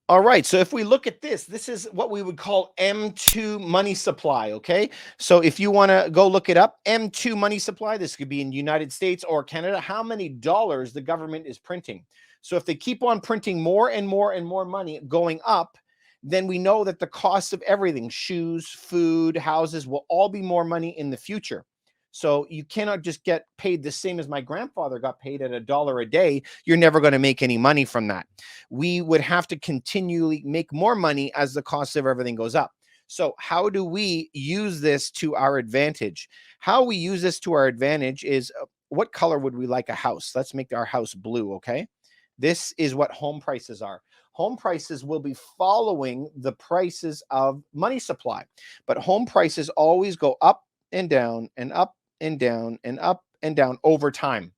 All right, so if we look at this, this is what we would call M2 money supply, okay? So if you want to go look it up, M2 money supply, this could be in the United States or Canada, how many dollars the government is printing. So if they keep on printing more and more and more money going up, then we know that the cost of everything, shoes, food, houses, will all be more money in the future. So you cannot just get paid the same as my grandfather got paid at $1 a day. You're never going to make any money from that. We would have to continually make more money as the cost of everything goes up. So how do we use this to our advantage? How we use this to our advantage is what color would we like a house? Let's make our house blue, okay? This is what home prices are. Home prices will be following the prices of money supply, but home prices always go up and down and up and down and up and down over time.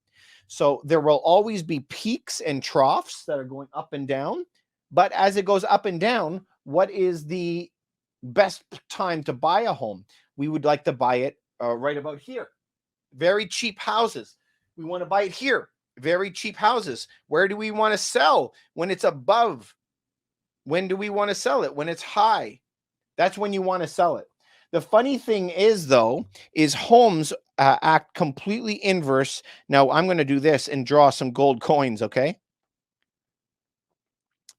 So there will always be peaks and troughs that are going up and down. But as it goes up and down, what is the best time to buy a home? We would like to buy it right about here. Very cheap houses. We want to buy it here. Very cheap houses. Where do we want to sell? When it's above. When do we want to sell it? When it's high. That's when you want to sell it. The funny thing is, though, is homes act completely inverse. Now, I'm going to do this and draw some gold coins, okay?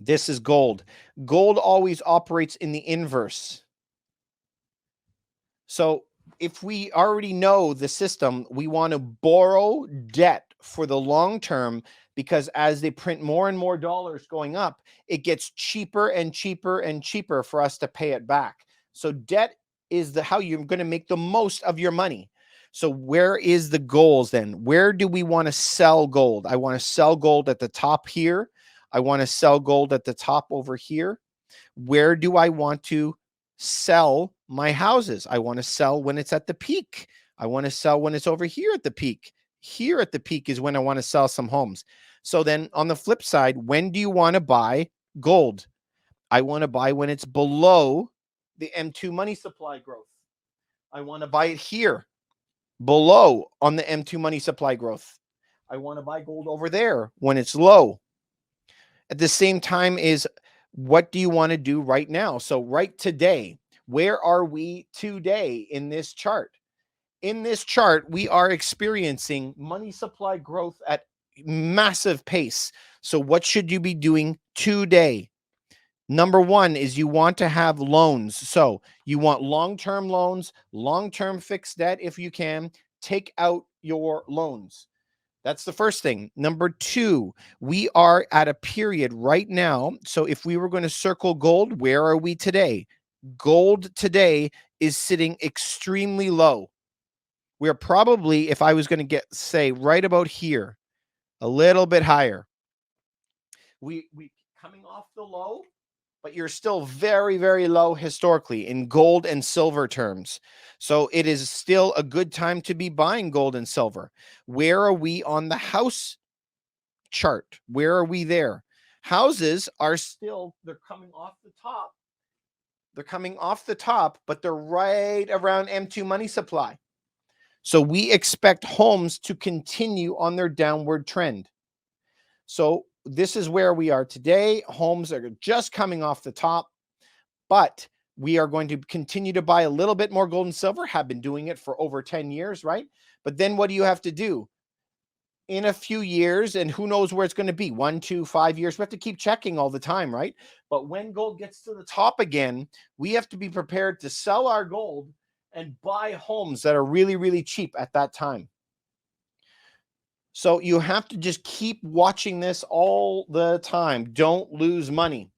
This is gold. Gold always operates in the inverse. So if we already know the system, we want to borrow debt for the long term, because as they print more and more dollars going up, it gets cheaper and cheaper and cheaper for us to pay it back. So debt is how you're going to make the most of your money. So where is the goals then? Where do we want to sell gold? I want to sell gold at the top here. I want to sell gold at the top over here. Where do I want to sell my houses? I want to sell when it's at the peak. I want to sell when it's over here at the peak. Here at the peak is when I want to sell some homes. So then on the flip side, when do you want to buy gold? I want to buy when it's below the M2 money supply growth. I want to buy it here, below on the M2 money supply growth. I want to buy gold over there when it's low. At the same time is, what do you want to do right now? So right today, where are we today in this chart? In this chart, we are experiencing money supply growth at massive pace. So what should you be doing today? Number one is you want to have loans. So you want long-term loans, long-term fixed debt if you can. Take out your loans. That's the first thing. Number two, we are at a period right now. So if we were going to circle gold, where are we today? Gold today is sitting extremely low. We're probably, if I was going to say right about here, a little bit higher. We coming off the low, but you're still very, very low historically in gold and silver terms. So it is still a good time to be buying gold and silver. Where are we on the house chart? Where are we there? Houses are still, they're coming off the top. They're coming off the top, but they're right around M2 money supply. So we expect homes to continue on their downward trend. So this is where we are today. Homes are just coming off the top, but we are going to continue to buy a little bit more gold and silver, have been doing it for over 10 years, right? But then what do you have to do? In a few years, and who knows where it's going to be, 1, 2, 5 years, we have to keep checking all the time, right? But when gold gets to the top again, we have to be prepared to sell our gold and buy homes that are really, really cheap at that time. So you have to just keep watching this all the time. Don't lose money.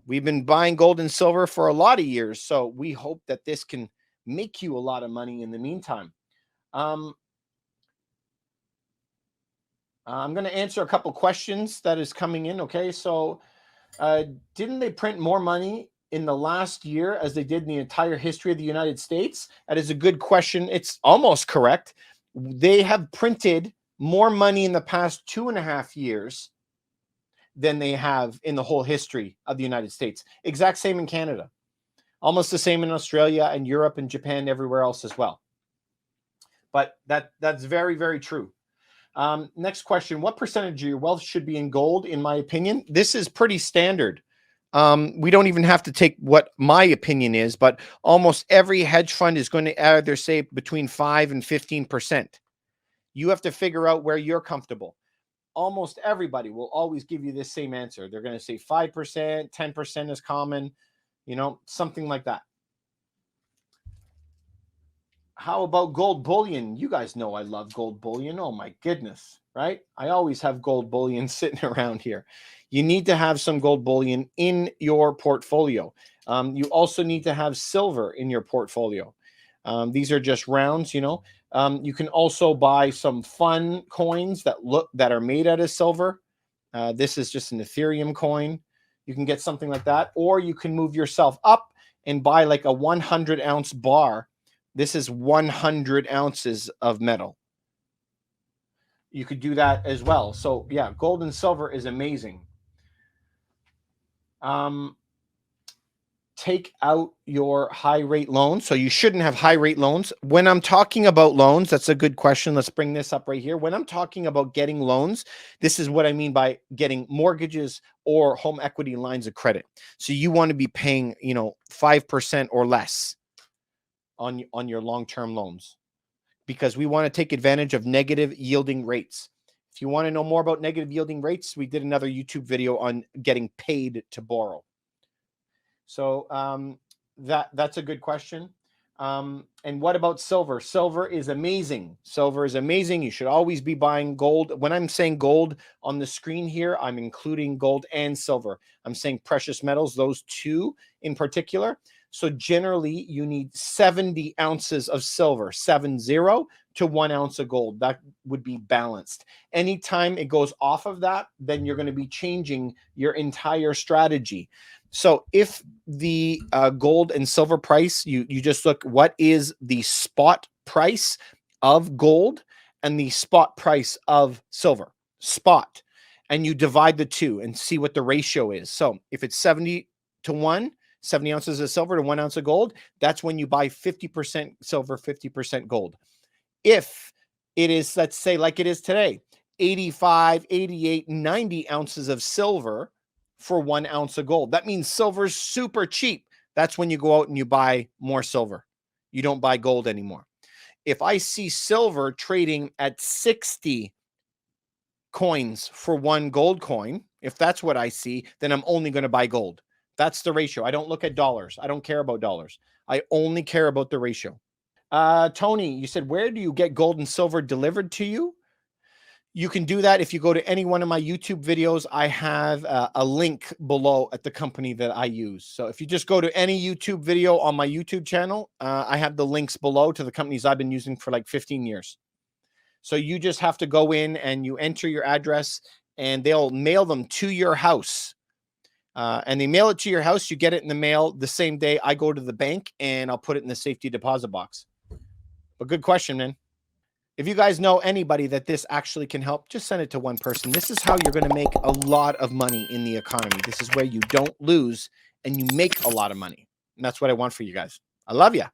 We've been buying gold and silver for a lot of years, so we hope that this can make you a lot of money in the meantime. I'm going to answer a couple questions that is coming in. Okay, so didn't they print more money in the last year as they did in the entire history of the United States? That is a good question. It's almost correct. They have printed more money in the past 2.5 years than they have in the whole history of the United States. Exact same in Canada. Almost the same in Australia and Europe and Japan, everywhere else as well. But that's very, very true. Next question. What percentage of your wealth should be in gold? In my opinion, this is pretty standard. We don't even have to take what my opinion is, but almost every hedge fund is going to either say between 5 and 15%. You have to figure out where you're comfortable. Almost everybody will always give you this same answer. They're going to say 5%, 10% is common, something like that. How about gold bullion? You guys know I love gold bullion. Oh my goodness, right? I always have gold bullion sitting around here. You need to have some gold bullion in your portfolio. You also need to have silver in your portfolio. These are just rounds, you can also buy some fun coins that are made out of silver. This is just an Ethereum coin. You can get something like that, or you can move yourself up and buy like a 100-ounce bar. This is 100 ounces of metal. You could do that as well. So yeah, gold and silver is amazing. Take out your high rate loans. So you shouldn't have high rate loans. When I'm talking about loans, that's a good question. Let's bring this up right here. When I'm talking about getting loans, this is what I mean by getting mortgages or home equity lines of credit. So you want to be paying, 5% or less on your long-term loans, because we want to take advantage of negative yielding rates. If you want to know more about negative yielding rates, we did another YouTube video on getting paid to borrow. So that's a good question. And what about silver? Silver is amazing. Silver is amazing. You should always be buying gold. When I'm saying gold on the screen here, I'm including gold and silver. I'm saying precious metals, those two in particular. So generally, you need 70 ounces of silver, 70 to 1 ounce of gold. That would be balanced. Anytime it goes off of that, then you're going to be changing your entire strategy. So if the gold and silver price, you just look, what is the spot price of gold and the spot price of silver, spot, and you divide the two and see what the ratio is. So if it's 70 to 1, 70 ounces of silver to 1 ounce of gold, that's when you buy 50% silver, 50% gold. If it is, let's say like it is today, 85, 88, 90 ounces of silver for 1 ounce of gold, that means silver's super cheap. That's when you go out and you buy more silver. You don't buy gold anymore. If I see silver trading at 60 coins for 1 gold coin, if that's what I see, then I'm only going to buy gold. That's the ratio. I don't look at dollars. I don't care about dollars. I only care about the ratio. Tony, you said, where do you get gold and silver delivered to you? You can do that if you go to any one of my YouTube videos. I have a link below at the company that I use. So if you just go to any YouTube video on my YouTube channel, I have the links below to the companies I've been using for like 15 years. So you just have to go in and you enter your address and they'll mail them to your house. And they mail it to your house. You get it in the mail the same day. I go to the bank and I'll put it in the safety deposit box. But good question, man. If you guys know anybody that this actually can help, just send it to one person. This is how you're going to make a lot of money in the economy. This is where you don't lose and you make a lot of money. And that's what I want for you guys. I love you.